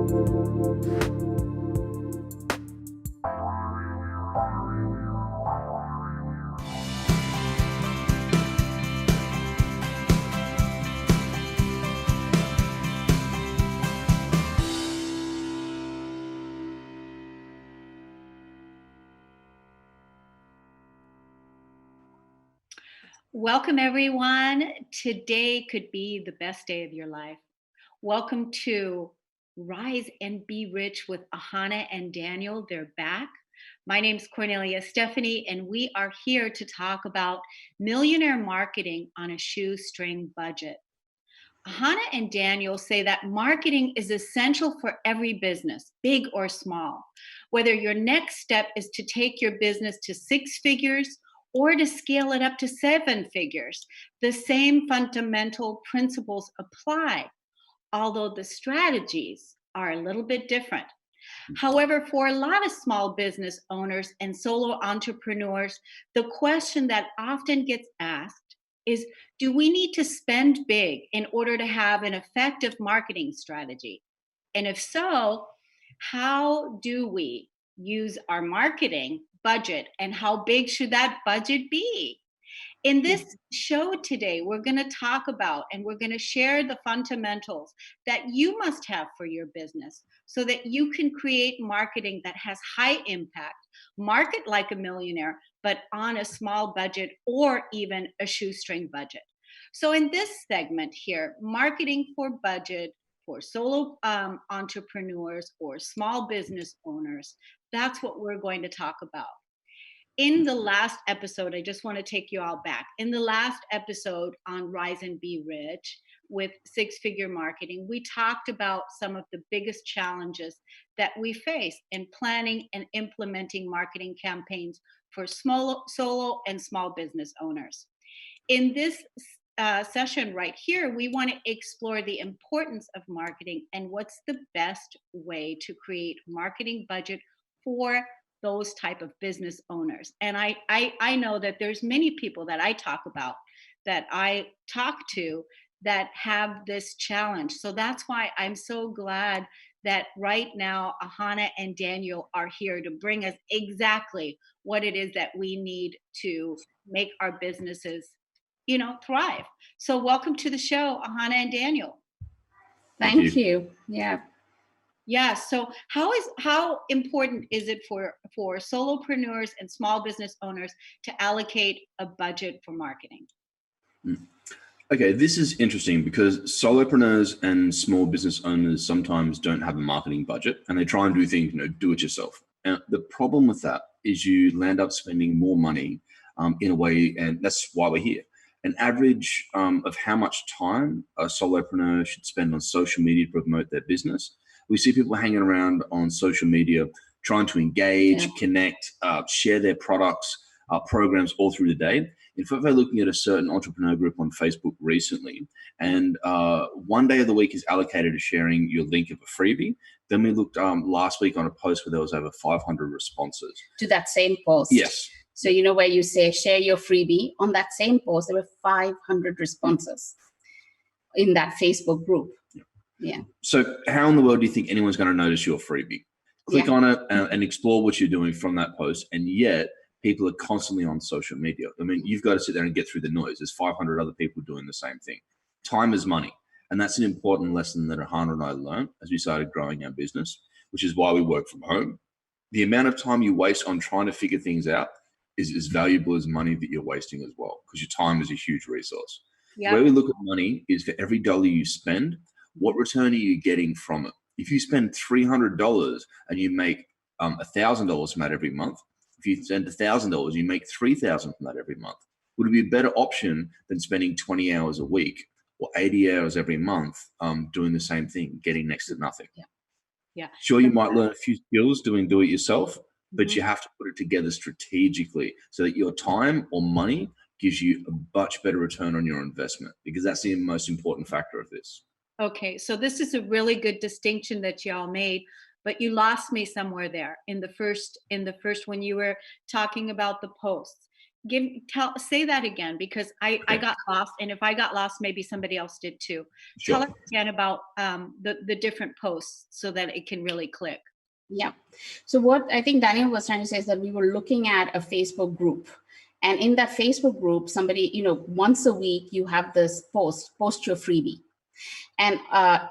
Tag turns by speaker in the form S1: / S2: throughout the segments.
S1: Welcome, everyone. Today could be the best day of your life. Welcome to Rise and Be Rich with Ahana and Daniel. They're back. My name is Kornelia Stephanie, and we are here to talk about millionaire marketing on a shoestring budget. Ahana and Daniel say that marketing is essential for every business, big or small. Whether your next step is to take your business to six figures or to scale it up to seven figures, the same fundamental principles apply, although the strategies are a little bit different. However, for a lot of small business owners and solo entrepreneurs, the question that often gets asked is, do we need to spend big in order to have an effective marketing strategy? And if so, how do we use our marketing budget, and how big should that budget be? In this show today, we're going to talk about and we're going to share the fundamentals that you must have for your business so that you can create marketing that has high impact, market like a millionaire, but on a small budget or even a shoestring budget. So, in this segment here, marketing for budget for solo entrepreneurs or small business owners, that's what we're going to talk about. In the last episode, I just want to take you all back. In the last episode on Rise and Be Rich with six figure marketing, we talked about some of the biggest challenges that we face in planning and implementing marketing campaigns for solo and small business owners. In this session right here, we want to explore the importance of marketing and what's the best way to create marketing budget for those type of business owners. And I know that there's many people that I talk to that have this challenge. So that's why I'm so glad that right now Ahana and Daniel are here to bring us exactly what it is that we need to make our businesses, thrive. So welcome to the show, Ahana and Daniel.
S2: Thank you.
S1: Yeah. So how important is it for solopreneurs and small business owners to allocate a budget for marketing?
S3: Okay, this is interesting because solopreneurs and small business owners sometimes don't have a marketing budget and they try and do things, do it yourself. And the problem with that is you land up spending more money in a way, and that's why we're here. An average of how much time a solopreneur should spend on social media to promote their business. We see people hanging around on social media, trying to engage, connect, share their products, programs all through the day. In fact, we're looking at a certain entrepreneur group on Facebook recently, and one day of the week is allocated to sharing your link of a freebie. Then we looked last week on a post where there was over 500 responses.
S2: To that same post?
S3: Yes.
S2: So where you say share your freebie, on that same post, there were 500 responses in that Facebook group. Yeah.
S3: So how in the world do you think anyone's going to notice your freebie? Click on it and explore what you're doing from that post. And yet people are constantly on social media. I mean, you've got to sit there and get through the noise. There's 500 other people doing the same thing. Time is money. And that's an important lesson that Ahana and I learned as we started growing our business, which is why we work from home. The amount of time you waste on trying to figure things out is as valuable as money that you're wasting as well, because your time is a huge resource. Yep. The way we look at money is for every dollar you spend, what return are you getting from it? If you spend $300 and you make $1,000 from that every month, if you spend $1,000, you make $3,000 from that every month. Would it be a better option than spending 20 hours a week or 80 hours every month doing the same thing, getting next to nothing?
S1: Yeah.
S3: Sure, you might learn a few skills doing do it yourself, but you have to put it together strategically so that your time or money gives you a much better return on your investment, because that's the most important factor of this.
S1: Okay, so this is a really good distinction that y'all made, but you lost me somewhere there in the first when you were talking about the posts. Say that again, because I
S3: Okay.
S1: got lost, and if I got lost, maybe somebody else did too. Tell
S3: Sure.
S1: us again about the different posts so that it can really click.
S2: Yeah. So what I think Daniel was trying to say is that we were looking at a Facebook group. And in that Facebook group, somebody, once a week, you have this post your freebie. And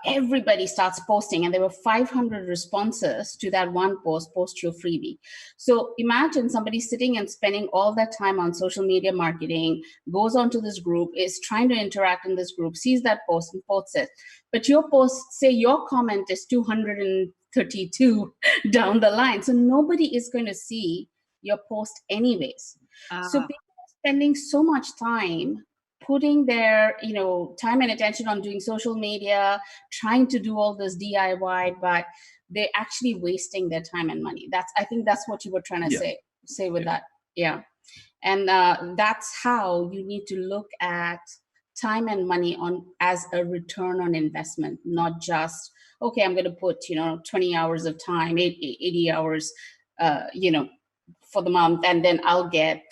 S2: everybody starts posting, and there were 500 responses to that one post your freebie. So imagine somebody sitting and spending all that time on social media marketing, goes onto this group, is trying to interact in this group, sees that post and posts it. But your post, say your comment is 232 down the line, so nobody is going to see your post anyways. So
S1: Ah,
S2: people are spending so much time putting their time and attention on doing social media, trying to do all this DIY, but they're actually wasting their time and money. I think that's what you were trying to
S3: Yeah.
S2: say with
S3: Yeah.
S2: that. Yeah. And that's how you need to look at time and money on as a return on investment, not just, okay, I'm going to put 20 hours of time, 80 hours for the month, and then I'll get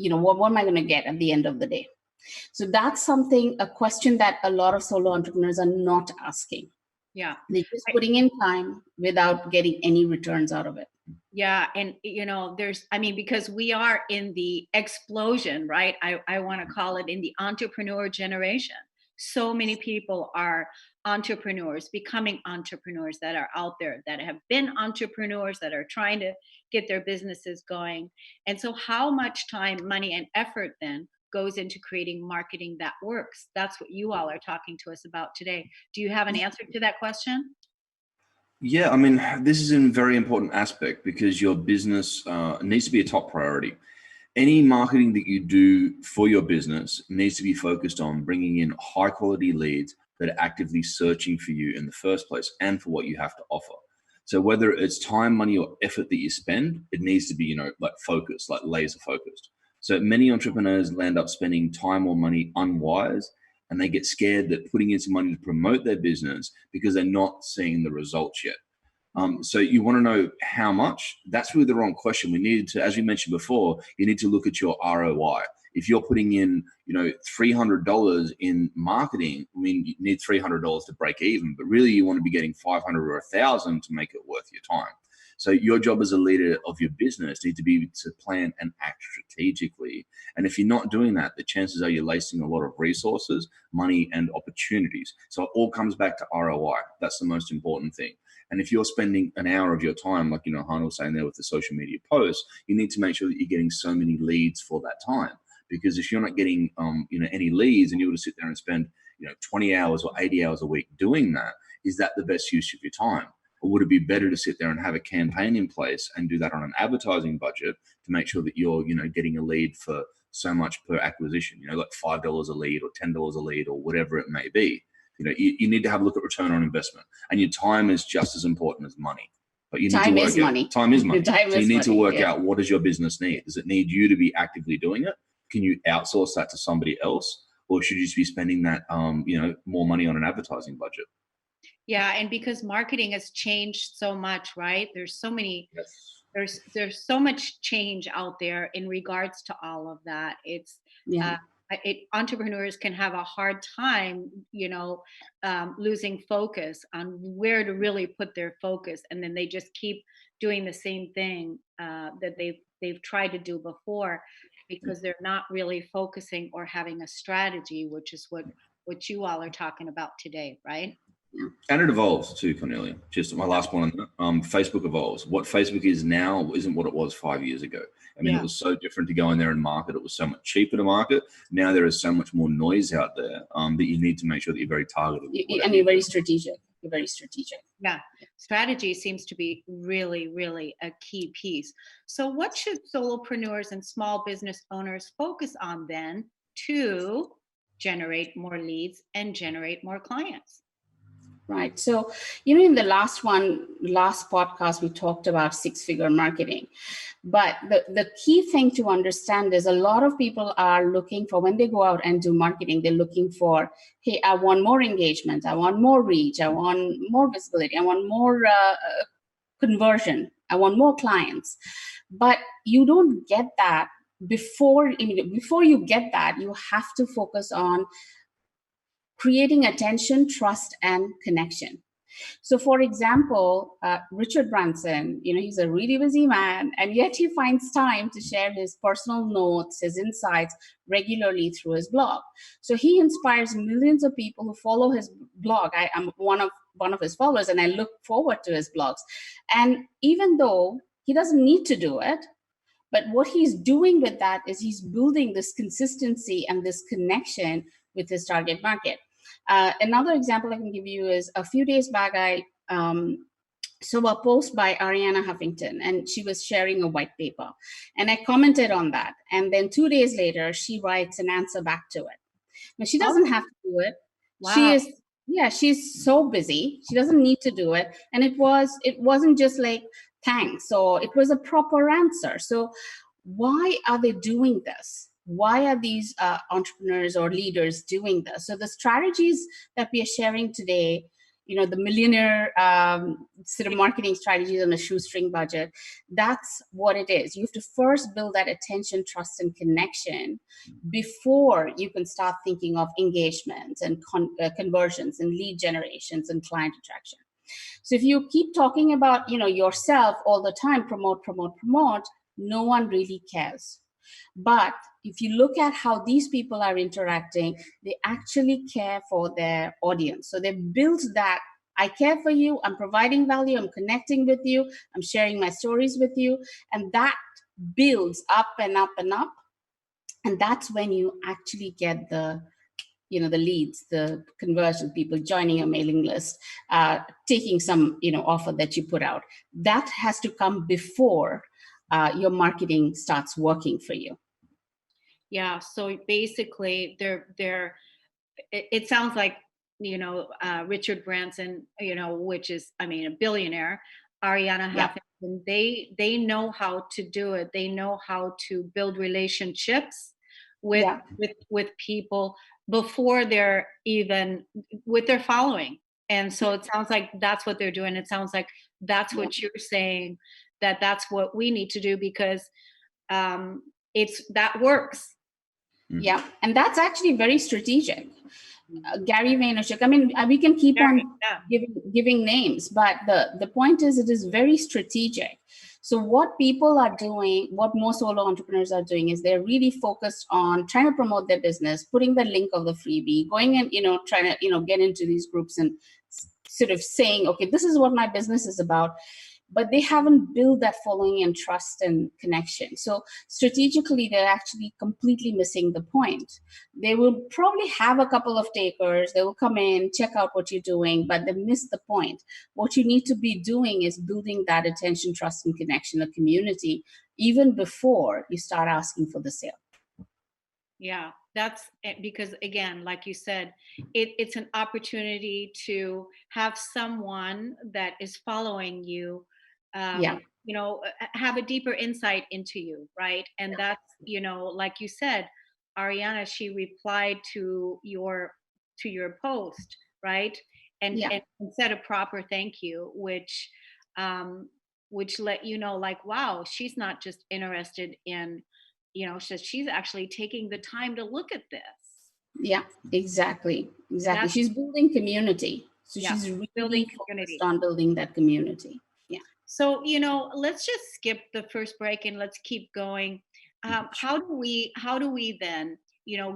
S2: what am I going to get at the end of the day? So that's a question that a lot of solo entrepreneurs are not asking.
S1: yeah.
S2: They're just putting in time without getting any returns out of it.
S1: Yeah, and because we are in the explosion, right? I want to call it in the entrepreneur generation. So many people are entrepreneurs, becoming entrepreneurs that are out there, that have been entrepreneurs, that are trying to get their businesses going. And so how much time, money, and effort then goes into creating marketing that works? That's what you all are talking to us about today. Do you have an answer to that question?
S3: Yeah, I mean, this is a very important aspect because your business needs to be a top priority. Any marketing that you do for your business needs to be focused on bringing in high quality leads that are actively searching for you in the first place and for what you have to offer. So whether it's time, money, or effort that you spend, it needs to be, like focused, like laser focused. So many entrepreneurs land up spending time or money unwise, and they get scared that putting in some money to promote their business because they're not seeing the results yet. So you want to know how much? That's really the wrong question. We need to, as we mentioned before, you need to look at your ROI. If you're putting in, $300 in marketing, I mean, you need $300 to break even, but really you want to be getting 500 or 1,000 to make it worth your time. So your job as a leader of your business needs to be to plan and act strategically. And if you're not doing that, the chances are you're wasting a lot of resources, money, and opportunities. So it all comes back to ROI. That's the most important thing. And if you're spending an hour of your time, like, Han was saying there with the social media posts, you need to make sure that you're getting so many leads for that time. Because if you're not getting, any leads and you were to sit there and spend, 20 hours or 80 hours a week doing that, is that the best use of your time? Or would it be better to sit there and have a campaign in place and do that on an advertising budget to make sure that you're, getting a lead for so much per acquisition, like $5 a lead or $10 a lead or whatever it may be? You need to have a look at return on investment, and your time is just as important as money. But you need
S2: Time
S3: to work
S2: is
S3: out,
S2: money.
S3: time is money.
S2: Time
S3: So you
S2: is
S3: need to
S2: money,
S3: work
S2: yeah.
S3: out, what does your business need? Does it need you to be actively doing it? Can you outsource that to somebody else? Or should you just be spending that, more money on an advertising budget?
S1: Yeah, and because marketing has changed so much, right?
S3: Yes.
S1: There's so much change out there in regards to all of that.
S2: Yeah.
S1: uh, Entrepreneurs can have a hard time, losing focus on where to really put their focus, and then they just keep doing the same thing that they've tried to do before, because they're not really focusing or having a strategy, which is what you all are talking about today, right?
S3: And it evolves too, Cornelia. Just my last point on that. Facebook evolves. What Facebook is now isn't what it was 5 years ago. I mean,
S1: Yeah.
S3: it was so different to go in there and market. It was so much cheaper to market. Now there is so much more noise out there that you need to make sure that you're very targeted.
S2: And you're very strategic. You're very strategic.
S1: Yeah, strategy seems to be really, really a key piece. So, what should solopreneurs and small business owners focus on then to generate more leads and generate more clients?
S2: Right. So, in the last podcast, we talked about 6-figure marketing. But the key thing to understand is a lot of people are looking for, when they go out and do marketing, they're looking for, hey, I want more engagement. I want more reach. I want more visibility. I want more conversion. I want more clients. But you don't get that before you get that, you have to focus on creating attention, trust, and connection. So, for example, Richard Branson, he's a really busy man, and yet he finds time to share his personal notes, his insights regularly through his blog. So he inspires millions of people who follow his blog. I'm one of his followers, and I look forward to his blogs. And even though he doesn't need to do it, but what he's doing with that is he's building this consistency and this connection with his target market. Another example I can give you is a few days back, I saw a post by Arianna Huffington, and she was sharing a white paper. And I commented on that. And then 2 days later, she writes an answer back to it. Now, she doesn't have to do it.
S1: Wow.
S2: She's so busy. She doesn't need to do it. And it wasn't just like, thanks. So it was a proper answer. So why are they doing this? Why are these entrepreneurs or leaders doing this? So the strategies that we are sharing today, the Millionaire sort of marketing strategies on a shoestring budget, that's what it is. You have to first build that attention, trust, and connection before you can start thinking of engagements and conversions and lead generations and client attraction. So if you keep talking about, yourself all the time, promote, no one really cares. But if you look at how these people are interacting, they actually care for their audience. So they built that, I care for you, I'm providing value, I'm connecting with you, I'm sharing my stories with you. And that builds up and up and up. And that's when you actually get the leads, the conversion, people joining your mailing list, taking some, offer that you put out. That has to come before your marketing starts working for you.
S1: Yeah. So basically, it sounds like, Richard Branson, which is, a billionaire, Arianna Huffington, they know how to do it. They know how to build relationships with people before they're even with their following. And so it sounds like that's what they're doing. It sounds like that's what you're saying, that's what we need to do, because that works.
S2: Yeah, and that's actually very strategic. Gary Vaynerchuk. We can keep on giving names, but the point is, it is very strategic. So what people are doing, what most solo entrepreneurs are doing, is they're really focused on trying to promote their business, putting the link of the freebie, going and trying to get into these groups and sort of saying, okay, this is what my business is about. But they haven't built that following and trust and connection. So strategically, they're actually completely missing the point. They will probably have a couple of takers. They will come in, check out what you're doing, but they miss the point. What you need to be doing is building that attention, trust, and connection, a community, even before you start asking for the sale.
S1: Yeah, that's because, again, like you said, it's an opportunity to have someone that is following you, have a deeper insight into you, right? And that's, like you said, Arianna, she replied to your post, right? And said a proper thank you, which let you know, like, wow, she's not just interested in, she's actually taking the time to look at this.
S2: Yeah, exactly. She's building community. So she's really
S1: building
S2: focused on building that community. Yeah.
S1: So, let's just skip the first break and let's keep going. How do we then,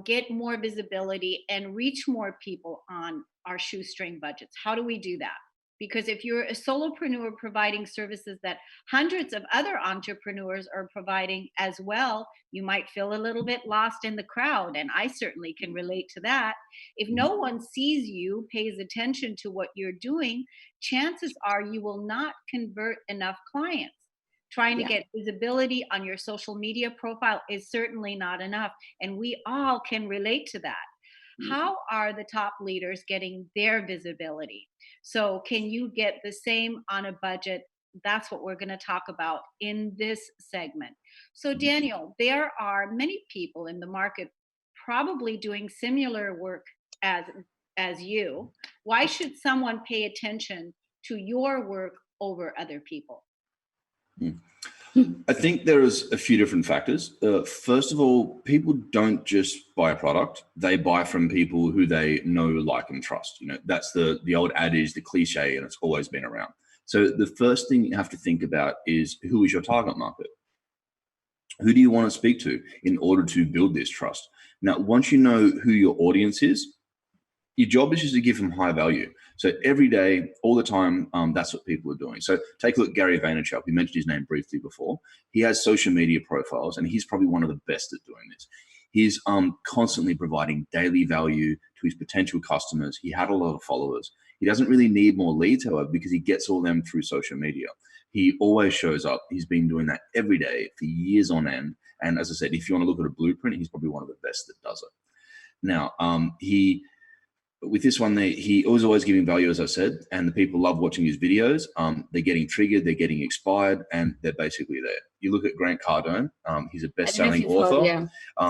S1: get more visibility and reach more people on our shoestring budgets? How do we do that? Because if you're a solopreneur providing services that hundreds of other entrepreneurs are providing as well, you might feel a little bit lost in the crowd. And I certainly can relate to that. If no one sees you, pays attention to what you're doing, chances are you will not convert enough clients. Trying to get visibility on your social media profile is certainly not enough. And we all can relate to that. How are the top leaders getting their visibility? So can you get the same on a budget? That's what we're going to talk about in this segment. So Daniel, there are many people in the market probably doing similar work as you. Why should someone pay attention to your work over other people?
S3: I think there is a few different factors. First of all, people don't just buy a product; they buy from people who they know, like, and trust. You know, that's the old adage, the cliche, and it's always been around. So the first thing you have to think about is, who is your target market? Who do you want to speak to in order to build this trust? Now, once you know who your audience is, your job is just to give them high value. So every day, all the time, that's what people are doing. So take a look at Gary Vaynerchuk. We mentioned his name briefly before. He has social media profiles, and he's probably one of the best at doing this. He's constantly providing daily value to his potential customers. He had a lot of followers. He doesn't really need more leads, however, because he gets all them through social media. He always shows up. He's been doing that every day for years on end. And as I said, if you want to look at a blueprint, he's probably one of the best that does it. Now, with this one, he was always giving value, as I said, and the people love watching his videos. They're getting triggered, they're getting inspired, and they're basically there. You look at Grant Cardone, he's a best-selling author,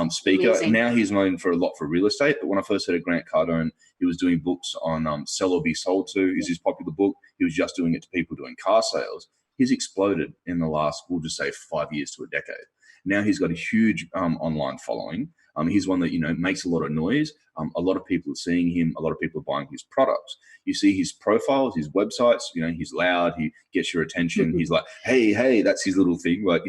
S3: speaker.
S2: Amazing.
S3: Now he's known for a lot for real estate, but when I first heard of Grant Cardone, he was doing books on Sell or Be Sold To is his popular book. He was just doing it to people doing car sales. He's exploded in the last, we'll just say, 5 years to a decade. Now he's got a huge online following. He's one that, makes a lot of noise. A lot of people are seeing him. A lot of people are buying his products. You see his profiles, his websites, he's loud. He gets your attention. He's like, hey, that's his little thing. Like,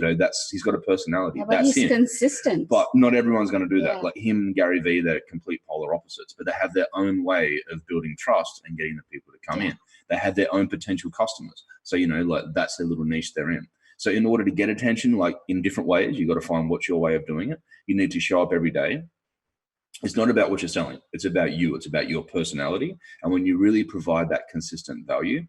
S3: he's got a personality.
S2: Yeah, but
S3: that's
S2: he's
S3: him.
S2: Consistent.
S3: But not everyone's going to do that.
S2: Yeah.
S3: Like him and Gary Vee, they're complete polar opposites, but they have their own way of building trust and getting the people to come in. They have their own potential customers. So, that's their little niche they're in. So in order to get attention, like in different ways, you got to find what's your way of doing it. You need to show up every day. It's not about what you're selling. It's about you. It's about your personality. And when you really provide that consistent value,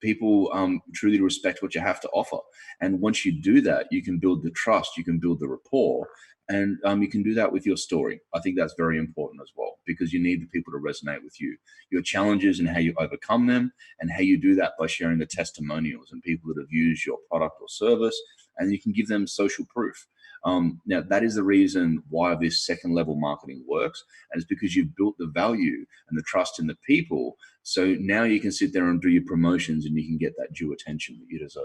S3: people truly respect what you have to offer. And once you do that, you can build the trust, you can build the rapport, and you can do that with your story. I think that's very important as well, because you need the people to resonate with you, your challenges and how you overcome them, and how you do that by sharing the testimonials and people that have used your product or service, and you can give them social proof. Now, that is the reason why this second level marketing works. And it's because you've built the value and the trust in the people. So now you can sit there and do your promotions and you can get that due attention that you deserve.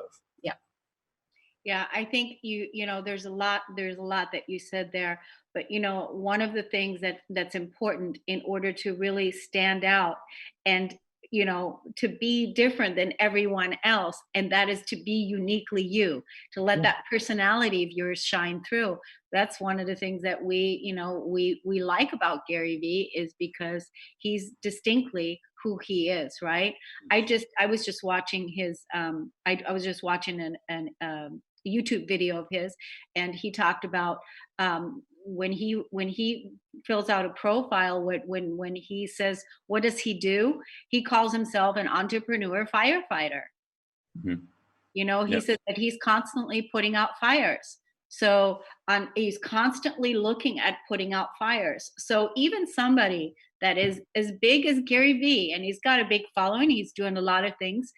S1: Yeah, I think there's a lot that you said there, but one of the things that's important in order to really stand out and to be different than everyone else, and that is to be uniquely you, to let that personality of yours shine through. That's one of the things that we like about Gary Vee, is because he's distinctly who he is, right? I was just watching his I was just watching an YouTube video of his, and he talked about when he fills out a profile, when he says, what does he do? He calls himself an entrepreneur firefighter.
S3: Mm-hmm.
S1: He says that he's constantly putting out fires. So he's constantly looking at putting out fires. So even somebody that is as big as Gary Vee, and he's got a big following, he's doing a lot of things.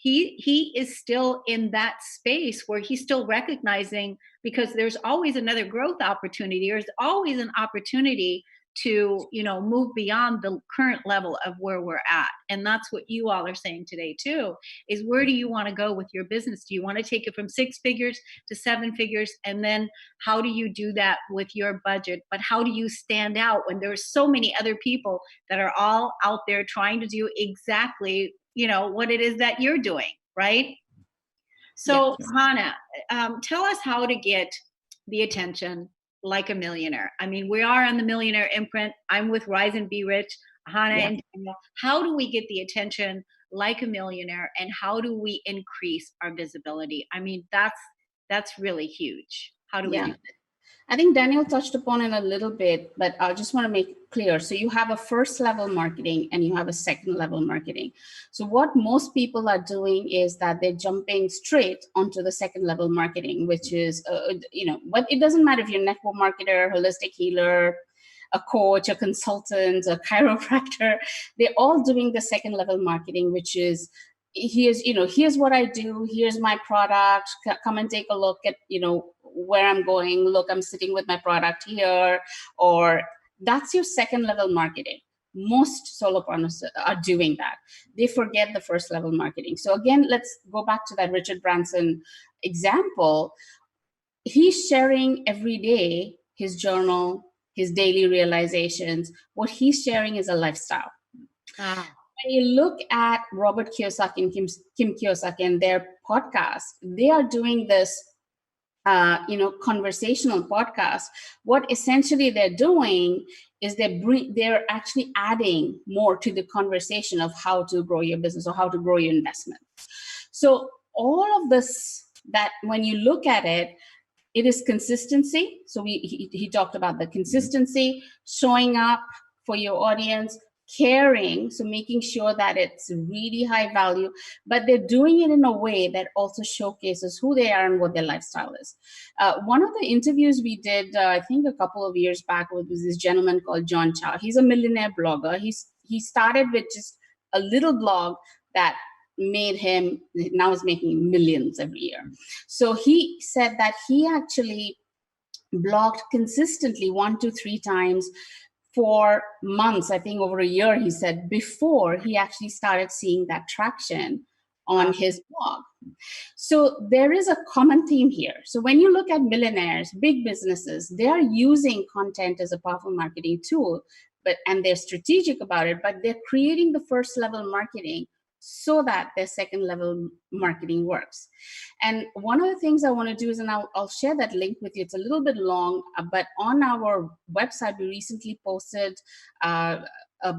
S1: He is still in that space where he's still recognizing, because there's always another growth opportunity. There's always an opportunity to move beyond the current level of where we're at. And that's what you all are saying today too, is where do you want to go with your business? Do you want to take it from 6 figures to 7 figures? And then how do you do that with your budget? But how do you stand out when there's so many other people that are all out there trying to do exactly what it is that you're doing, right? So Hannah, tell us how to get the attention like a millionaire. I mean, we are on the Millionaire imprint. I'm with Rise and Be Rich, Hannah and Daniel. How do we get the attention like a millionaire, and how do we increase our visibility? I mean, that's really huge. How do we do that?
S2: I think Daniel touched upon it a little bit, but I just want to make it clear. So you have a first level marketing and you have a second level marketing. So what most people are doing is that they're jumping straight onto the second level marketing, which is, but it doesn't matter if you're a network marketer, holistic healer, a coach, a consultant, a chiropractor, they're all doing the second level marketing, which is, here's what I do, here's my product, come and take a look at, where I'm going, look, I'm sitting with my product here, or that's your second level marketing. Most solopreneurs are doing that. They forget the first level marketing. So again, let's go back to that Richard Branson example, he's sharing every day his journal, his daily realizations. What he's sharing is a lifestyle.
S1: Ah.
S2: When you look at Robert Kiyosaki and Kim Kiyosaki and their podcast, they are doing this conversational podcast. What essentially they're doing is they're actually adding more to the conversation of how to grow your business or how to grow your investment. So all of this, that when you look at it, it is consistency. So he talked about the consistency, showing up for your audience, caring, so making sure that it's really high value, but they're doing it in a way that also showcases who they are and what their lifestyle is. One of the interviews we did, I think a couple of years back, was this gentleman called John Chow. He's a millionaire blogger. He started with just a little blog that made him, now is making millions every year. So he said that he actually blogged consistently 1 to 3 times for months, I think over a year, he said, before he actually started seeing that traction on his blog. So there is a common theme here. So when you look at millionaires, big businesses, they are using content as a powerful marketing tool, and they're strategic about it, but they're creating the first level marketing so that their second level marketing works. And one of the things I want to do is, and I'll share that link with you. It's a little bit long, but on our website, we recently posted a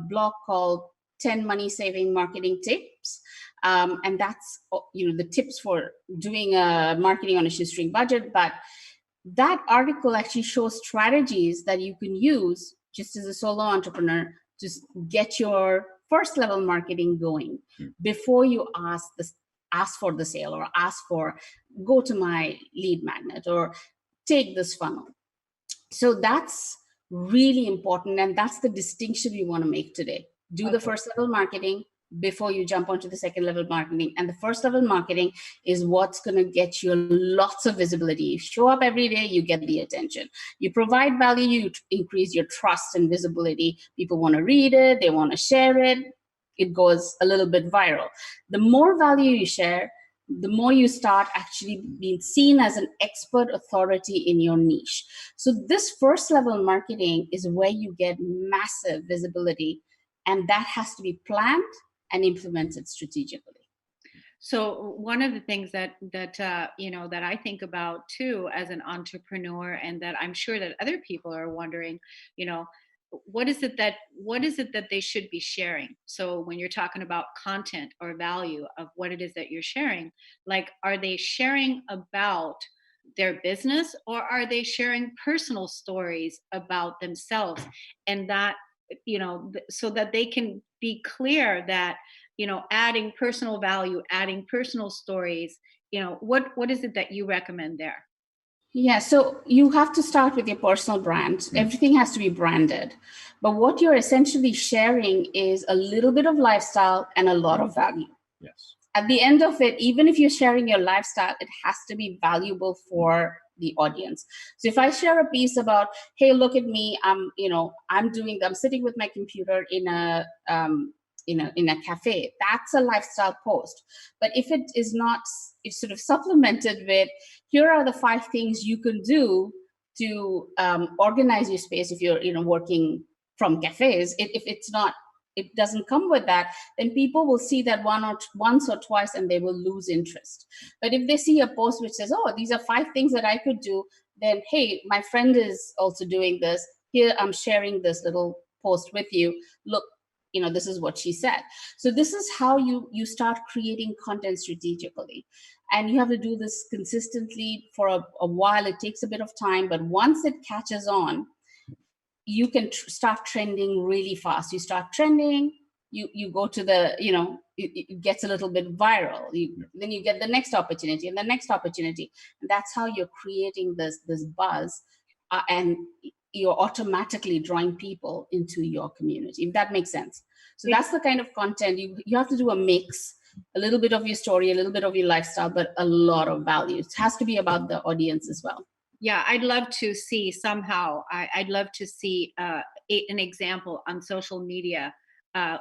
S2: blog called 10 money saving marketing tips. And that's, the tips for doing marketing on a shoestring budget. But that article actually shows strategies that you can use just as a solo entrepreneur to get your first level marketing going before you ask for the sale, or go to my lead magnet, or take this funnel. So that's really important, and that's the distinction we want to make today. Do the first level marketing before you jump onto the second level marketing. And the first level marketing is what's going to get you lots of visibility. You show up every day, you get the attention. You provide value, you increase your trust and visibility. People want to read it, they want to share it. It goes a little bit viral. The more value you share, the more you start actually being seen as an expert authority in your niche. So this first level marketing is where you get massive visibility, and that has to be planned and implemented strategically.
S1: So one of the things that I think about too as an entrepreneur, and that I'm sure that other people are wondering, what is it that they should be sharing? So when you're talking about content or value of what it is that you're sharing, like, are they sharing about their business, or are they sharing personal stories about themselves? And that, so that they can be clear that, adding personal value, adding personal stories, what is it that you recommend there?
S2: Yeah, so you have to start with your personal brand. Everything has to be branded. But what you're essentially sharing is a little bit of lifestyle and a lot of value.
S3: Yes.
S2: At the end of it, even if you're sharing your lifestyle, it has to be valuable for the audience. So if I share a piece about, hey, look at me, I'm sitting with my computer in a cafe, that's a lifestyle post. But if it is not, it's sort of supplemented with, here are the 5 things you can do to organize your space if you're working from cafes. If it's not, it doesn't come with that, then people will see that once or twice and they will lose interest. But if they see a post which says, oh, these are 5 things that I could do, then, hey, my friend is also doing this. Here, I'm sharing this little post with you. Look, this is what she said. So this is how you start creating content strategically. And you have to do this consistently for a while. It takes a bit of time, but once it catches on, you can start trending really fast. You start trending, you go to the, it gets a little bit viral. Then you get the next opportunity and the next opportunity. And that's how you're creating this buzz, and you're automatically drawing people into your community, if that makes sense. So that's the kind of content you have to do, a mix, a little bit of your story, a little bit of your lifestyle, but a lot of value. It has to be about the audience as well.
S1: Yeah, I'd love to see somehow. I'd love to see an example on social media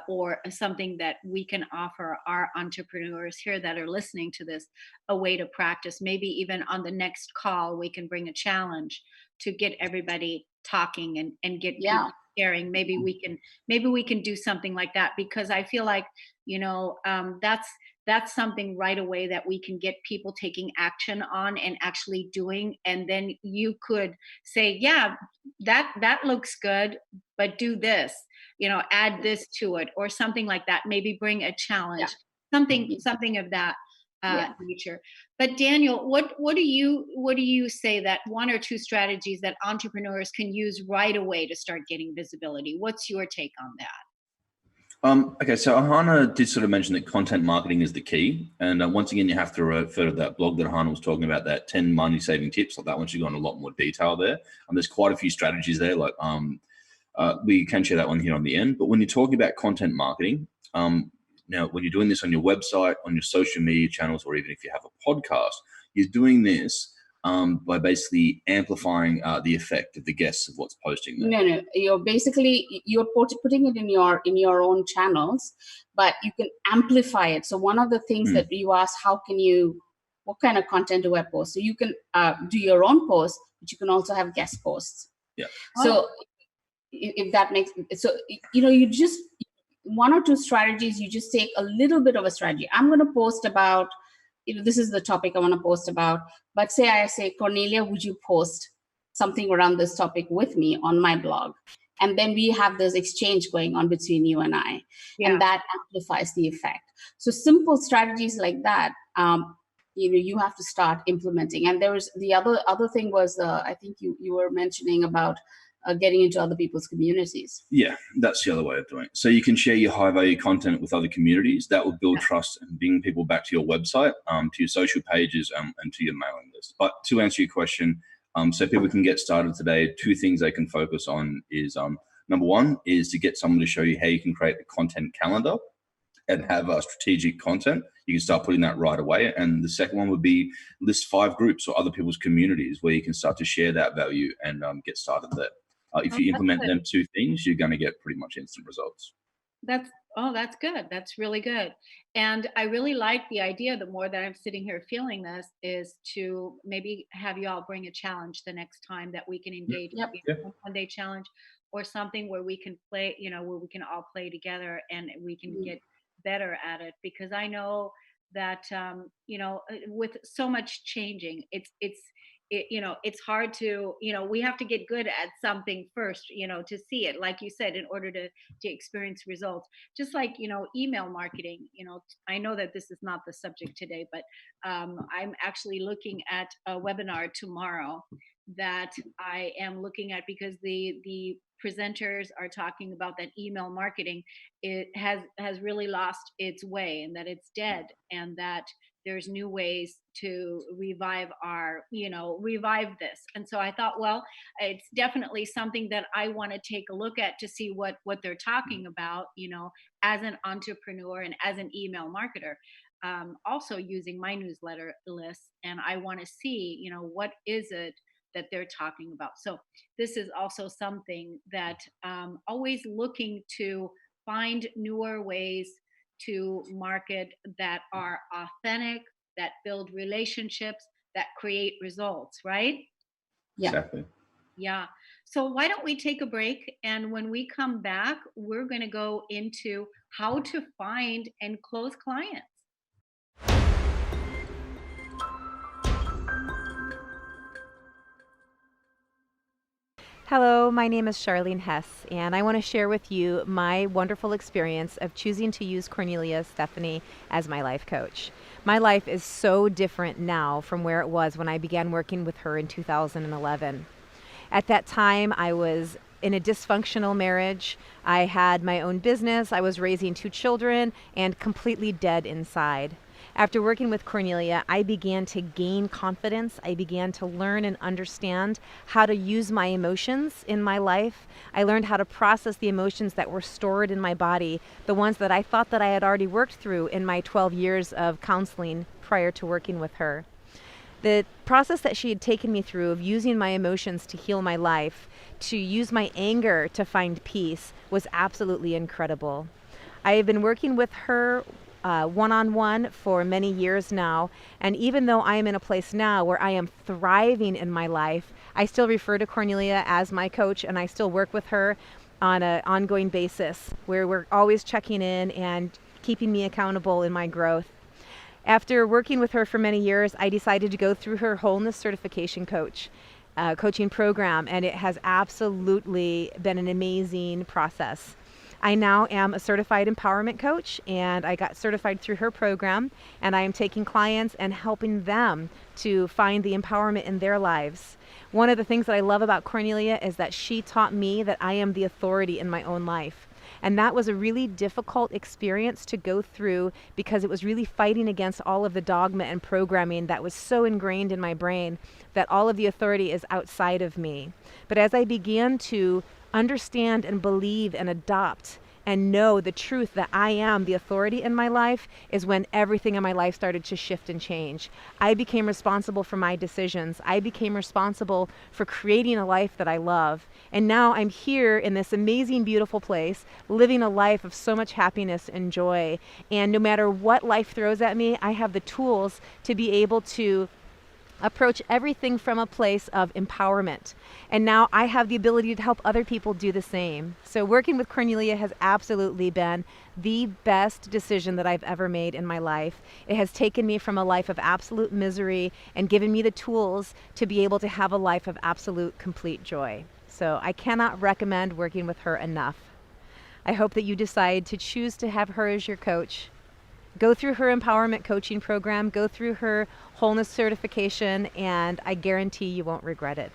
S1: or something that we can offer our entrepreneurs here that are listening to this, a way to practice. Maybe even on the next call, we can bring a challenge to get everybody talking and get
S2: Yeah.
S1: people sharing. Maybe we can do something like that, because I feel like, that's something right away that we can get people taking action on and actually doing. And then you could say, yeah, that looks good, but do this, add this to it, or something like that. Maybe bring a challenge, something of that
S2: Yeah.
S1: nature. But Daniel, what do you say that one or two strategies that entrepreneurs can use right away to start getting visibility? What's your take on that?
S3: Okay, so Ahana did sort of mention that content marketing is the key. And once again, you have to refer to that blog that Ahana was talking about, that 10 money saving tips. Like that one, she's gone a lot more detail there. And there's quite a few strategies there. Like we can share that one here on the end. But when you're talking about content marketing, now when you're doing this on your website, on your social media channels, or even if you have a podcast, you're doing this by basically amplifying the effect of the guests of what's posting there.
S2: No. You're putting it in your own channels, but you can amplify it. So one of the things that you ask, what kind of content do I post? So you can do your own post, but you can also have guest posts.
S3: Yeah.
S2: So if that makes so, you just one or two strategies. You just take a little bit of a strategy. I'm going to post about. This is the topic I want to post about. But I say, Kornelia, would you post something around this topic with me on my blog? And then we have this exchange going on between you and I.
S1: Yeah.
S2: And that amplifies the effect. So simple strategies like that, you have to start implementing. And there was the other thing was, I think you were mentioning about getting into other people's communities.
S3: Yeah, that's the other way of doing it. So you can share your high value content with other communities. That will build trust and bring people back to your website, to your social pages, and to your mailing list. But to answer your question, so people can get started today, two things they can focus on is number one is to get someone to show you how you can create a content calendar and have strategic content. You can start putting that right away. And the second one would be list 5 groups or other people's communities where you can start to share that value and get started there. If you implement them 2 things, you're going to get pretty much instant results.
S1: That's good. That's really good. And I really like the idea. The more that I'm sitting here feeling this, is to maybe have you all bring a challenge the next time that we can engage.
S2: Yep.
S1: A 1-day challenge or something where we can play, where we can all play together and we can get better at it. Because I know that, with so much changing, it's hard to, we have to get good at something first, to see it, like you said, in order to experience results. Just like, email marketing, I know that this is not the subject today, but I'm actually looking at a webinar tomorrow that I am looking at, because the presenters are talking about that email marketing, it has really lost its way, and that it's dead, and that there's new ways to revive this. And so I thought, well, it's definitely something that I want to take a look at to see what they're talking about, as an entrepreneur and as an email marketer, also using my newsletter list. And I want to see, what is it that they're talking about. So this is also something that always looking to find newer ways to market that are authentic, that build relationships, that create results, right?
S2: Yeah.
S3: Exactly.
S1: Yeah. So why don't we take a break? And when we come back, we're going to go into how to find and close clients.
S4: Hello, my name is Charlene Hess, and I want to share with you my wonderful experience of choosing to use Kornelia Stephanie as my life coach. My life is so different now from where it was when I began working with her in 2011. At that time, I was in a dysfunctional marriage. I had my own business, I was raising 2 children, and completely dead inside. After working with Kornelia, I began to gain confidence. I began to learn and understand how to use my emotions in my life. I learned how to process the emotions that were stored in my body, the ones that I thought that I had already worked through in my 12 years of counseling prior to working with her. The process that she had taken me through of using my emotions to heal my life, to use my anger to find peace, was absolutely incredible. I have been working with her one-on-one for many years now, and even though I am in a place now where I am thriving in my life, I still refer to Kornelia as my coach, and I still work with her on an ongoing basis where we're always checking in and keeping me accountable in my growth. After working with her for many years, I decided to go through her wholeness certification coaching program, and it has absolutely been an amazing process. I now am a certified empowerment coach, and I got certified through her program, and I am taking clients and helping them to find the empowerment in their lives. One of the things that I love about Kornelia is that she taught me that I am the authority in my own life. And that was a really difficult experience to go through because it was really fighting against all of the dogma and programming that was so ingrained in my brain that all of the authority is outside of me. But as I began to understand and believe and adopt and know the truth that I am the authority in my life is when everything in my life started to shift and change. I became responsible for my decisions. I became responsible for creating a life that I love. And now I'm here in this amazing, beautiful place, living a life of so much happiness and joy. And no matter what life throws at me, I have the tools to be able to approach everything from a place of empowerment. And now I have the ability to help other people do the same. So working with Kornelia has absolutely been the best decision that I've ever made in my life. It has taken me from a life of absolute misery and given me the tools to be able to have a life of absolute complete joy. So I cannot recommend working with her enough. I hope that you decide to choose to have her as your coach. Go through her empowerment coaching program, go through her wholeness certification, and I guarantee you won't regret it.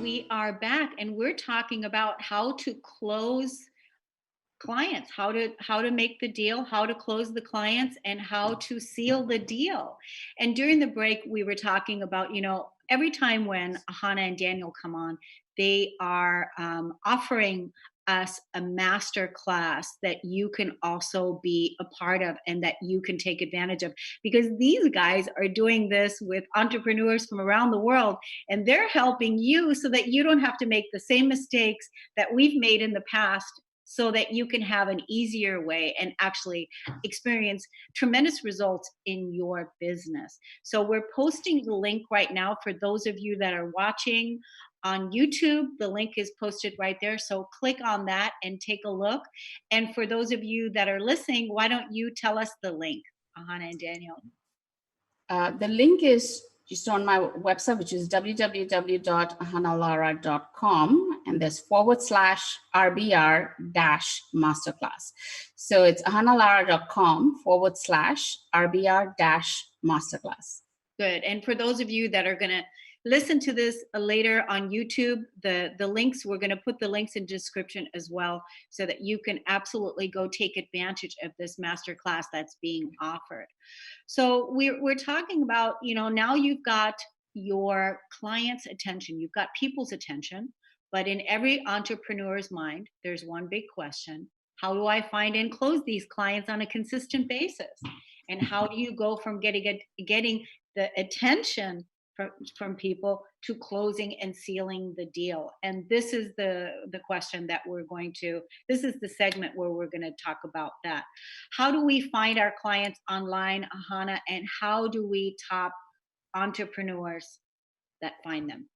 S1: We are back, and we're talking about how to close clients, how to make the deal, how to close the clients, and how to seal the deal. And during the break, we were talking about, every time when Ahana and Daniel come on, they are offering us a master class that you can also be a part of and that you can take advantage of, because these guys are doing this with entrepreneurs from around the world, and they're helping you so that you don't have to make the same mistakes that we've made in the past, so that you can have an easier way and actually experience tremendous results in your business. So we're posting the link right now for those of you that are watching on YouTube. The link is posted right there. So click on that and take a look. And for those of you that are listening, why don't you tell us the link, Ahana and Daniel?
S2: The link is just on my website, which is www.ahanalara.com, and there's /RBR-masterclass. So it's ahanalara.com/RBR-masterclass.
S1: Good. And for those of you that are going to listen to this later on YouTube, the links, we're going to put the links in description as well, so that you can absolutely go take advantage of this masterclass that's being offered. So we're talking about, now you've got your client's attention, you've got people's attention, but in every entrepreneur's mind, there's one big question: how do I find and close these clients on a consistent basis? And how do you go from getting the attention from people to closing and sealing the deal? And this is the question that this is the segment where we're going to talk about that. How do we find our clients online, Ahana, and how do we top entrepreneurs that find them?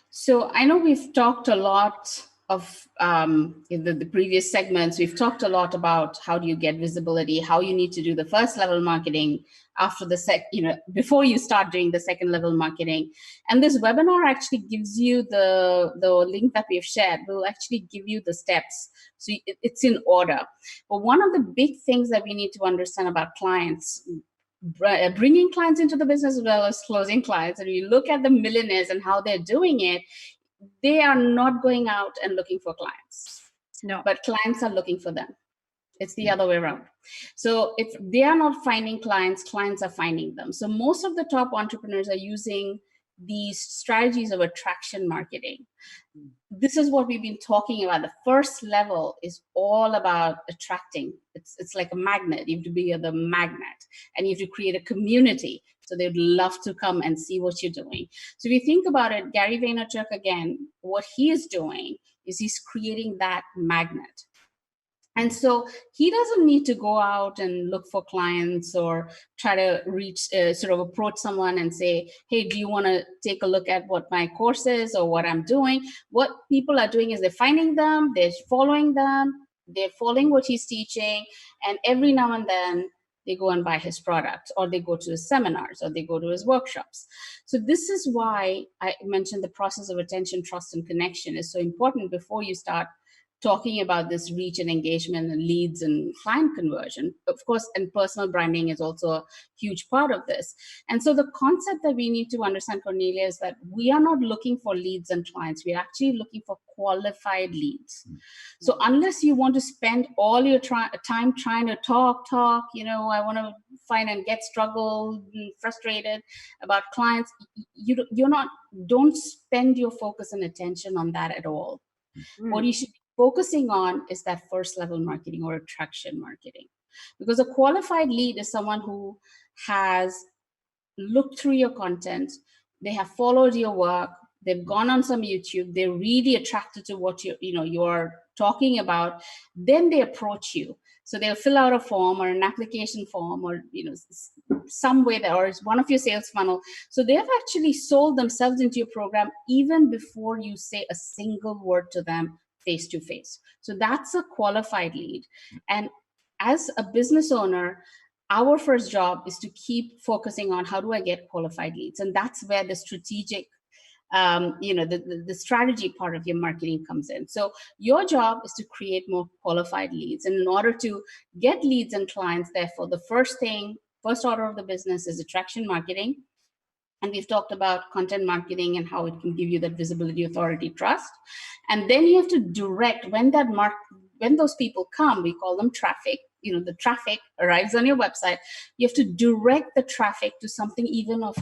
S2: So I know we've talked a lot of in the previous segments, we've talked a lot about how do you get visibility, how you need to do the first level marketing after before you start doing the second level marketing. And this webinar actually gives you the link that we've shared will actually give you the steps. So it's in order. But one of the big things that we need to understand about clients, bringing clients into the business as well as closing clients, and you look at the millionaires and how they're doing it, they are not going out and looking for clients.
S1: No.
S2: But clients are looking for them. It's the other way around. So if they are not finding clients, clients are finding them. So most of the top entrepreneurs are using these strategies of attraction marketing. This is what we've been talking about. The first level is all about attracting. It's like a magnet. You have to be the magnet, and you have to create a community. So they'd love to come and see what you're doing. So if you think about it, Gary Vaynerchuk, again, what he is doing is he's creating that magnet. And so he doesn't need to go out and look for clients or try to reach, sort of approach someone and say, hey, do you want to take a look at what my course is or what I'm doing? What people are doing is they're finding them, they're following what he's teaching. And every now and then they go and buy his products, or they go to his seminars, or they go to his workshops. So this is why I mentioned the process of attention, trust, and connection is so important before you start talking about this reach and engagement and leads and client conversion. Of course, and personal branding is also a huge part of this. And so the concept that we need to understand, Kornelia, is that we are not looking for leads and clients. We're actually looking for qualified leads. So unless you want to spend all your time trying to talk, I want to find and get struggled, frustrated about clients, don't spend your focus and attention on that at all. What you should be focusing on is that first level marketing or attraction marketing, because a qualified lead is someone who has looked through your content, they have followed your work, they've gone on some YouTube, they're really attracted to what you're talking about, then they approach you. So they'll fill out a form or an application form, or some way or it's one of your sales funnel. So they have actually sold themselves into your program even before you say a single word to them face to face. So that's a qualified lead. And as a business owner, our first job is to keep focusing on how do I get qualified leads, and that's where the strategic the strategy part of your marketing comes in. So your job is to create more qualified leads. And in order to get leads and clients, therefore, the first order of the business is attraction marketing. And we've talked about content marketing and how it can give you that visibility, authority, trust. And then you have to direct when those people come, we call them traffic. The traffic arrives on your website. You have to direct the traffic to something even of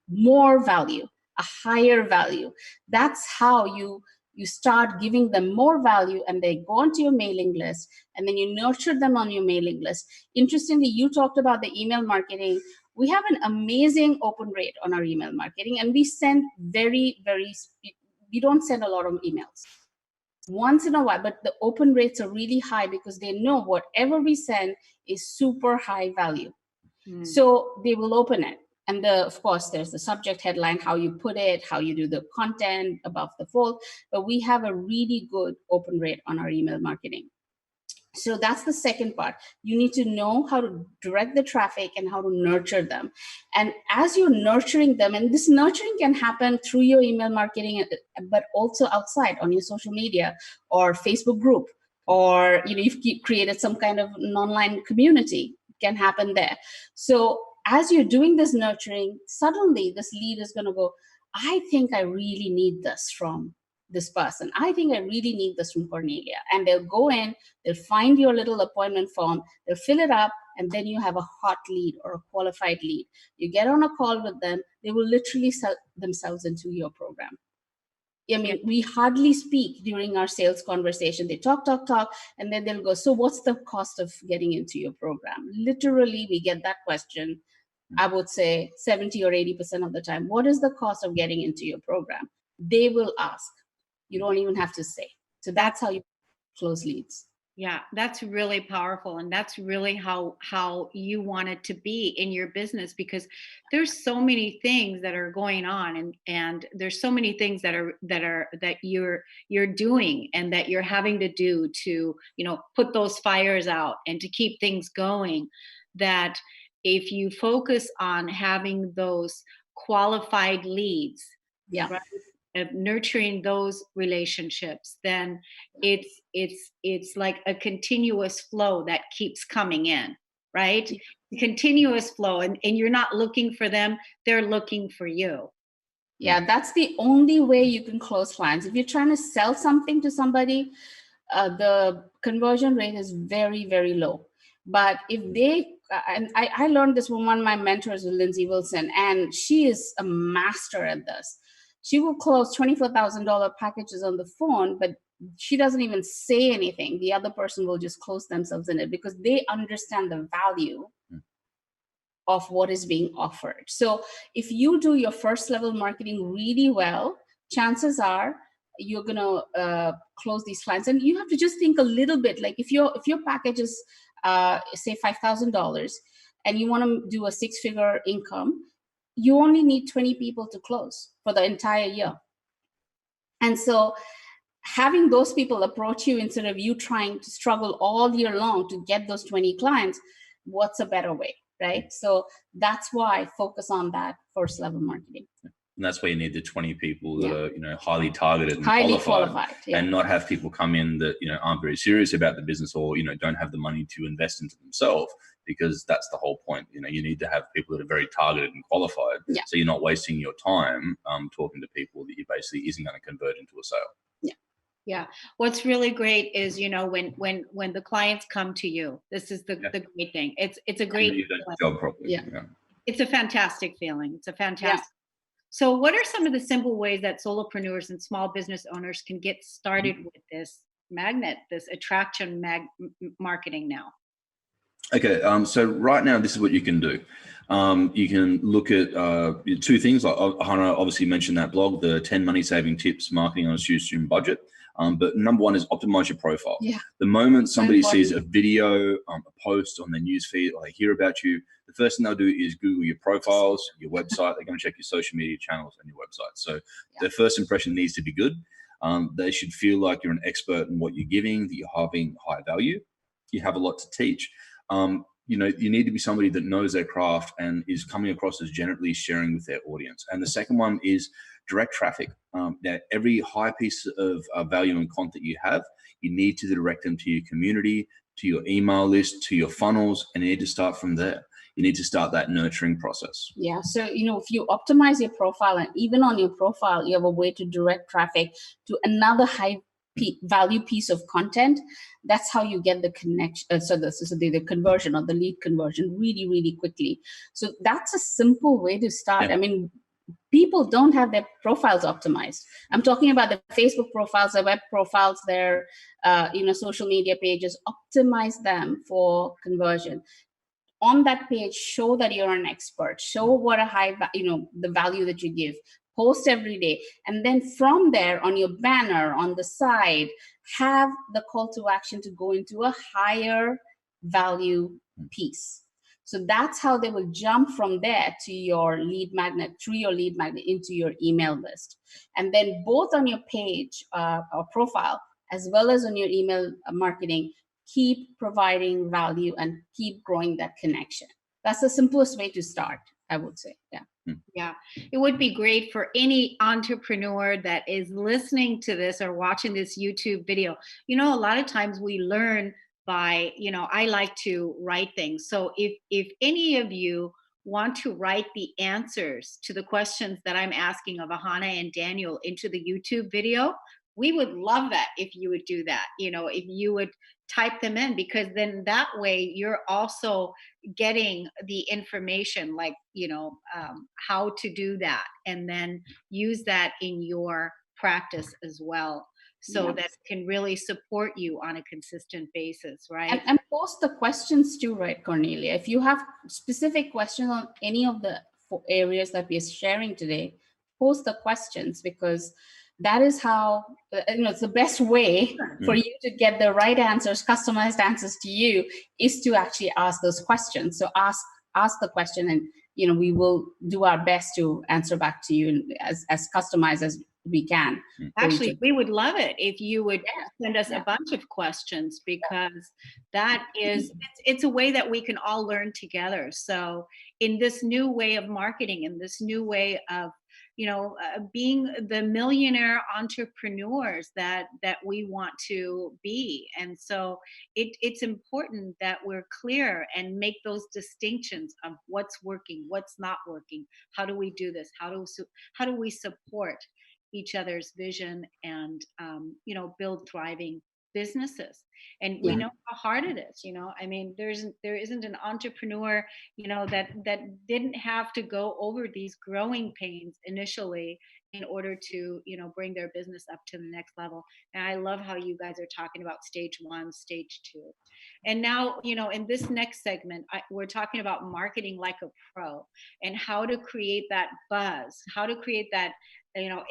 S2: more value, a higher value. That's how you start giving them more value, and they go onto your mailing list, and then you nurture them on your mailing list. Interestingly, you talked about the email marketing. We have an amazing open rate on our email marketing, and we send we don't send a lot of emails. Once in a while, but the open rates are really high because they know whatever we send is super high value. So they will open it. And of course, there's the subject headline, how you put it, how you do the content above the fold. But we have a really good open rate on our email marketing. So that's the second part. You need to know how to direct the traffic and how to nurture them. And as you're nurturing them, and this nurturing can happen through your email marketing, but also outside on your social media or Facebook group, or you've created some kind of an online community, it can happen there. So as you're doing this nurturing, suddenly this lead is going to go, I think I really need this from this person. I think I really need this from Kornelia. And they'll go in, they'll find your little appointment form, they'll fill it up, and then you have a hot lead or a qualified lead. You get on a call with them, they will literally sell themselves into your program. I mean, we hardly speak during our sales conversation. They talk, and then they'll go, so what's the cost of getting into your program? Literally, we get that question, I would say 70 or 80% of the time. What is the cost of getting into your program? They will ask. You don't even have to say. So that's how you close leads.
S1: Yeah, that's really powerful. And that's really how you want it to be in your business, because there's so many things that are going on, and there's so many things that you're doing and that you're having to do to, put those fires out and to keep things going, that if you focus on having those qualified leads,
S2: yeah,
S1: right, of nurturing those relationships, then it's like a continuous flow that keeps coming in, right? Continuous flow, and you're not looking for them, they're looking for you.
S2: Yeah, that's the only way you can close clients. If you're trying to sell something to somebody, the conversion rate is very, very low. But if they and I learned this from one of my mentors, Lindsay Wilson, and she is a master at this. She will close $24,000 packages on the phone, but she doesn't even say anything. The other person will just close themselves in it because they understand the value of what is being offered. So if you do your first level marketing really well, chances are you're going to close these clients. And you have to just think a little bit, like if your package is say $5,000 and you want to do a 6-figure income, you only need 20 people to close for the entire year. And so having those people approach you instead of you trying to struggle all year long to get those 20 clients, what's a better way, right? So that's why I focus on that first level marketing.
S3: And that's where you need the 20 people that are, highly targeted and
S2: Highly
S3: qualified,
S2: yeah.
S3: and not have people come in that, aren't very serious about the business or, don't have the money to invest into themselves, because that's the whole point. You need to have people that are very targeted and qualified.
S2: Yeah.
S3: So you're not wasting your time talking to people that you basically isn't going to convert into a sale.
S1: Yeah. What's really great is, when the clients come to you, this is the great thing. It's a great
S3: You've done your job properly.
S2: Yeah.
S1: It's a fantastic feeling. It's a fantastic. So what are some of the simple ways that solopreneurs and small business owners can get started with this magnet, this attraction marketing now?
S3: Okay, so right now, this is what you can do. You can look at two things. Like Hannah obviously mentioned that blog, the 10 money-saving tips marketing on a shoestring budget. But number one is optimize your profile.
S2: Yeah.
S3: The moment somebody sees a video, a post on their newsfeed, or they hear about you, the first thing they'll do is Google your profiles, your website. They're going to check your social media channels and your website. So their first impression needs to be good. They should feel like you're an expert in what you're giving, that you're having high value. You have a lot to teach. You need to be somebody that knows their craft and is coming across as generally sharing with their audience. And the second one is direct traffic. That every high piece of value and content you have, you need to direct them to your community, to your email list, to your funnels, and you need to start from there. You need to start that nurturing process.
S2: Yeah. So, if you optimize your profile, and even on your profile, you have a way to direct traffic to another high value piece of content, that's how you get the connection. The conversion or the lead conversion really, really quickly. So that's a simple way to start.
S3: Yeah.
S2: I mean, people don't have their profiles optimized. I'm talking about the Facebook profiles, the web profiles, their social media pages. Optimize them for conversion. On that page, show that you're an expert. Show what the value that you give. Post every day. And then from there, on your banner, on the side, have the call to action to go into a higher value piece. So that's how they will jump from there to your lead magnet, through your lead magnet into your email list. And then both on your page or profile, as well as on your email marketing, keep providing value and keep growing that connection. That's the simplest way to start, I would say. Yeah.
S1: Yeah, it would be great for any entrepreneur that is listening to this or watching this YouTube video. A lot of times we learn by, I like to write things. So if any of you want to write the answers to the questions that I'm asking of Ahana and Daniel into the YouTube video, we would love that if you would do that. If you would type them in, because then that way you're also getting the information, like how to do that, and then use that in your practice as well, so that can really support you on a consistent basis, right?
S2: And post the questions too, right, Kornelia? If you have specific questions on any of the areas that we're sharing today, post the questions, because that is how it's the best way for you to get the right answers, customized answers to you, is to actually ask those questions. So ask the question, and we will do our best to answer back to you as customized as we can.
S1: Actually, we would love it if you would send us a bunch of questions, because that is, it's a way that we can all learn together. So in this new way of marketing, in this new way of being the millionaire entrepreneurs that we want to be. And so it's important that we're clear and make those distinctions of what's working, what's not working. How do we do this? How do we support each other's vision and build thriving businesses. And we
S2: Yeah.
S1: know how hard it is. I mean, there isn't an entrepreneur, that didn't have to go over these growing pains initially in order to, bring their business up to the next level. And I love how you guys are talking about stage 1, stage 2. And now, in this next segment, we're talking about marketing like a pro, and how to create that buzz, how to create that,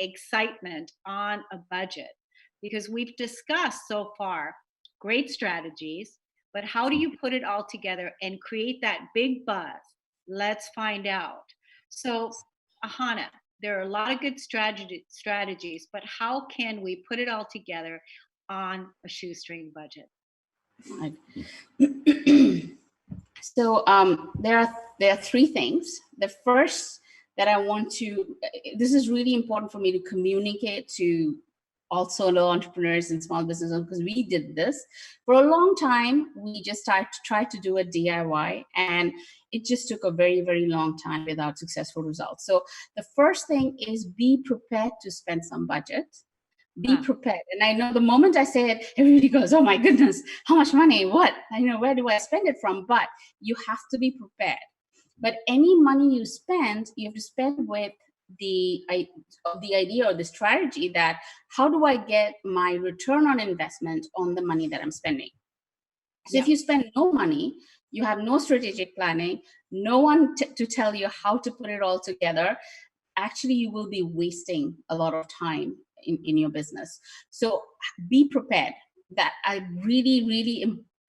S1: excitement on a budget. Because we've discussed so far great strategies, but how do you put it all together and create that big buzz? Let's find out. So, Ahana, there are a lot of good strategies, but how can we put it all together on a shoestring budget?
S2: Right. So there are three things. The first that I want to, this is really important for me to communicate to also the entrepreneurs and small business owners, because we did this for a long time. We just tried to do a DIY, and it just took a very, very long time without successful results. So the first thing is be prepared to spend some budget. Be prepared. And I know the moment I say it, everybody goes, oh my goodness, how much money? What? Where do I spend it from? But you have to be prepared. But any money you spend, you have to spend with the idea or the strategy that how do I get my return on investment on the money that I'm spending? So if you spend no money, you have no strategic planning, no one to tell you how to put it all together, actually you will be wasting a lot of time in your business. So be prepared. That I really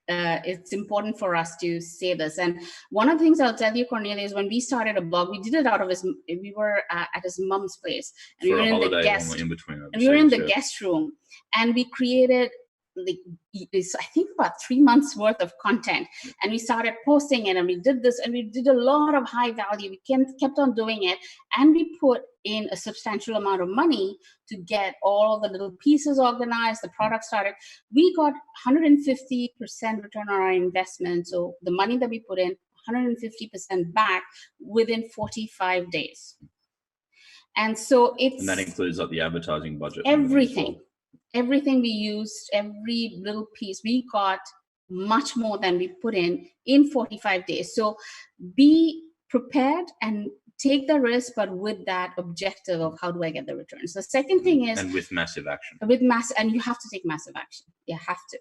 S2: it's important for us to say this. And one of the things I'll tell you, Kornelia, is when we started a blog, we did it out of we were at his mom's place, and
S3: for
S2: we were
S3: a
S2: in the guest,
S3: in between,
S2: and we were in the guest room, and we created I think about 3 months worth of content, and we started posting it, and we did this, and we did a lot of high value. We kept on doing it, and we put in a substantial amount of money to get all of the little pieces organized. The product started. We got 150% return on our investment. So the money that we put in, 150% back within 45 days. And so
S3: and that includes like the advertising budget,
S2: everything we used, every little piece, we got much more than we put in 45 days. So be prepared and take the risk, but with that objective of how do I get the returns. The second thing is,
S3: and with massive action,
S2: and you have to take massive action. You have to.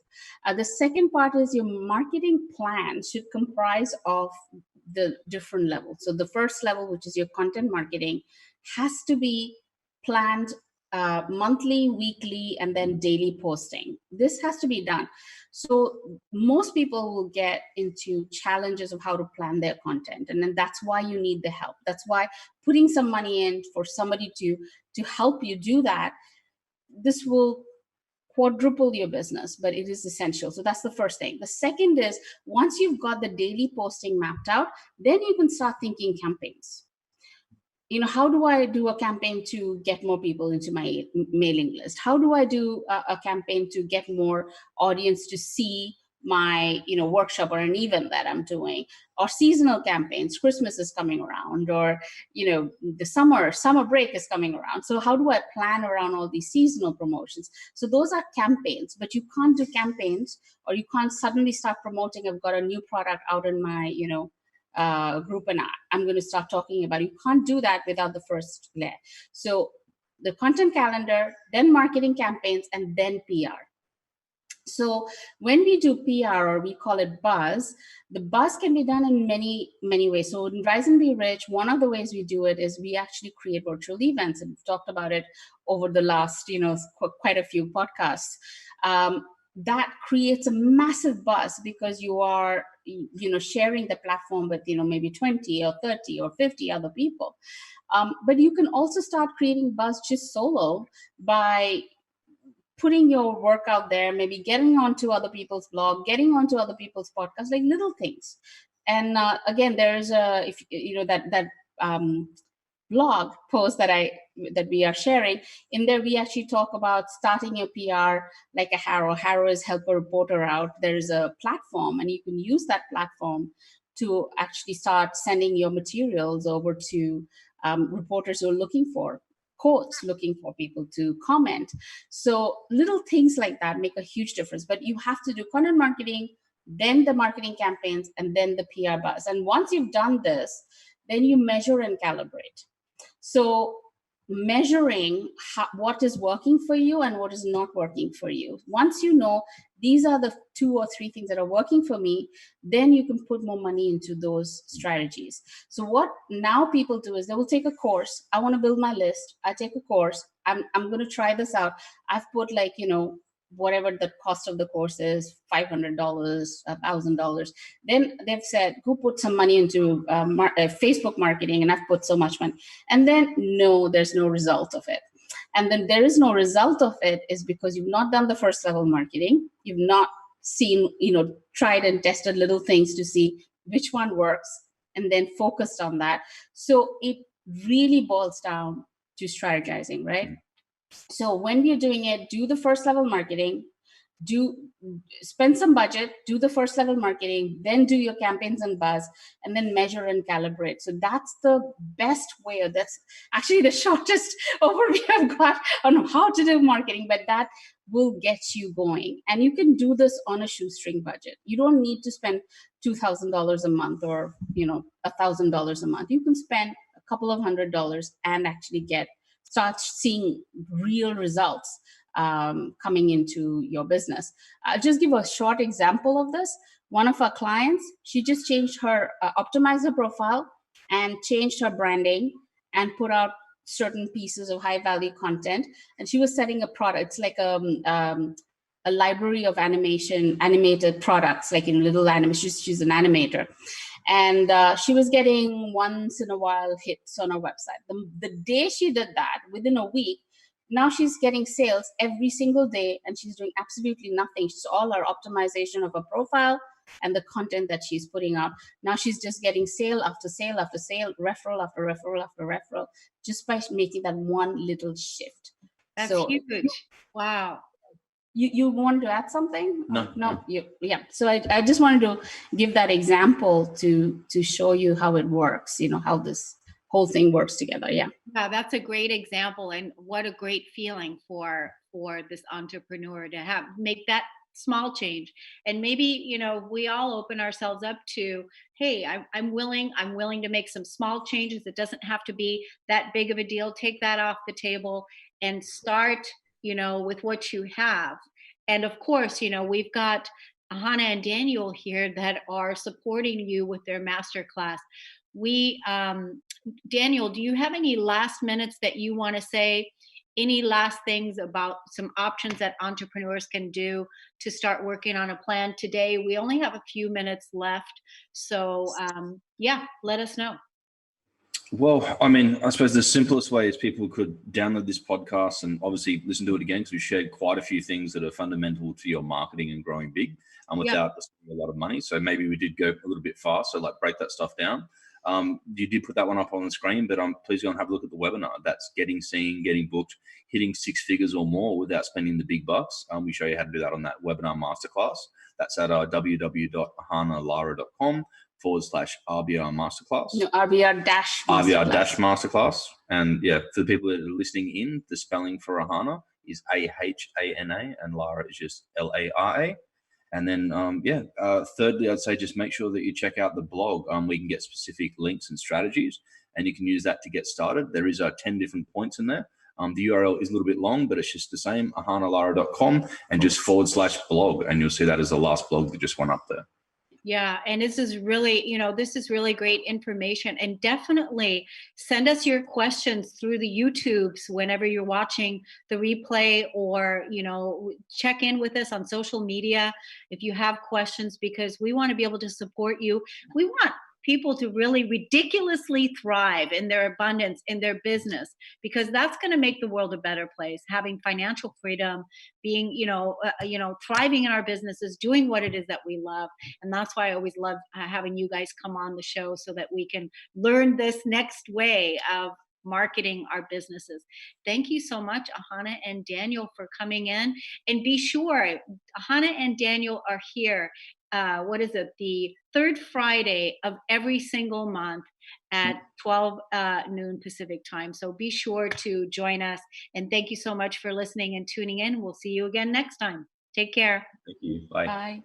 S2: The second part is your marketing plan should comprise of the different levels. So the first level, which is your content marketing, has to be planned monthly, weekly, and then daily posting. This has to be done. So most people will get into challenges of how to plan their content. And then that's why you need the help. That's why putting some money in for somebody to help you do that, this will quadruple your business, but it is essential. So that's the first thing. The second is, once you've got the daily posting mapped out, then you can start thinking campaigns. How do I do a campaign to get more people into my mailing list? How do I do a campaign to get more audience to see my, workshop or an event that I'm doing? Or seasonal campaigns, Christmas is coming around, or, the summer break is coming around. So how do I plan around all these seasonal promotions? So those are campaigns, but you can't do campaigns, or you can't suddenly start promoting, I've got a new product out in my, group, and I'm going to start talking about it. You can't do that without the first layer. So the content calendar, then marketing campaigns, and then PR. So when we do PR, or we call it buzz, the buzz can be done in many, many ways. So in Rise and Be Rich, one of the ways we do it is we actually create virtual events, and we've talked about it over the last, quite a few podcasts. That creates a massive buzz because you are, sharing the platform with, maybe 20 or 30 or 50 other people. But you can also start creating buzz just solo by putting your work out there, maybe getting onto other people's blog, getting onto other people's podcasts, like little things. And again, there's that blog post that we are sharing. In there, we actually talk about starting your PR like a Harrow. Harrow is help a reporter out. There's a platform, and you can use that platform to actually start sending your materials over to reporters who are looking for quotes, looking for people to comment. So little things like that make a huge difference. But you have to do content marketing, then the marketing campaigns, and then the PR buzz. And once you've done this, then you measure and calibrate. So measuring what is working for you and what is not working for you. Once you know these are the 2 or 3 things that are working for me, then you can put more money into those strategies. So what now people do is they will take a course. I want to build my list. I take a course. I'm going to try this out. I've put like, whatever the cost of the course is, $500, $1,000. Then they've said, go put some money into Facebook marketing, and I've put so much money. And then no, there's no result of it. And then there is no result of it is because you've not done the first level marketing. You've not seen, tried and tested little things to see which one works and then focused on that. So it really boils down to strategizing, right? So when you're doing it, do the first level marketing, spend some budget, do the first level marketing, then do your campaigns and buzz, and then measure and calibrate. So that's the best way, or that's actually the shortest overview I've got on how to do marketing, but that will get you going. And you can do this on a shoestring budget. You don't need to spend $2,000 a month or $1,000 a month. You can spend a couple of $100 and actually start seeing real results coming into your business. I'll just give a short example of this. One of our clients, she just changed optimized her profile and changed her branding and put out certain pieces of high value content. And she was setting a product. It's like a library of animated products, like in little animation. She's an animator. And she was getting once in a while hits on her website. The day she did that, within a week, now she's getting sales every single day, and she's doing absolutely nothing. It's all her optimization of her profile and the content that she's putting out. Now she's just getting sale after sale after sale, referral after referral after referral, just by making that one little shift.
S1: That's huge. Wow.
S2: You wanted to add something?
S3: No.
S2: Yeah. So I just wanted to give that example to show you how it works, how this whole thing works together. Yeah,
S1: that's a great example, and what a great feeling for this entrepreneur to make that small change. And maybe we all open ourselves up to, hey, I'm willing to make some small changes. It doesn't have to be that big of a deal. Take that off the table and start with what you have. And of course, we've got Ahana and Daniel here that are supporting you with their masterclass. Daniel, do you have any last minutes that you want to say? Any last things about some options that entrepreneurs can do to start working on a plan today? We only have a few minutes left. So let us know.
S3: Well, I suppose the simplest way is people could download this podcast and obviously listen to it again, because we shared quite a few things that are fundamental to your marketing and growing big without spending a lot of money. So maybe we did go a little bit fast. So break that stuff down. You did put that one up on the screen, but please go and have a look at the webinar. That's getting seen, getting booked, hitting 6 figures or more without spending the big bucks. We show you how to do that on that webinar masterclass. That's at www.ahanalara.com/RBR masterclass.
S2: No, RBR-masterclass.
S3: And for the people that are listening in, the spelling for Ahana is AHANA, and Lara is just LARA. And then, thirdly, I'd say just make sure that you check out the blog. We can get specific links and strategies, and you can use that to get started. There is 10 different points in there. The URL is a little bit long, but it's just the same, ahanalara.com, and just /blog. And you'll see that as the last blog that just went up there.
S1: Yeah. And this is really, this is really great information. And definitely send us your questions through the YouTubes whenever you're watching the replay, or, check in with us on social media if you have questions, because we want to be able to support you. We want people to really ridiculously thrive in their abundance, in their business, because that's going to make the world a better place. Having financial freedom, being, thriving in our businesses, doing what it is that we love. And that's why I always love having you guys come on the show, so that we can learn this next way of marketing our businesses. Thank you so much, Ahana and Daniel, for coming in. And be sure, Ahana and Daniel are here what is it? The third Friday of every single month at 12 noon Pacific time. So be sure to join us. And thank you so much for listening and tuning in. We'll see you again next time. Take care.
S3: Thank you. Bye.
S2: Bye.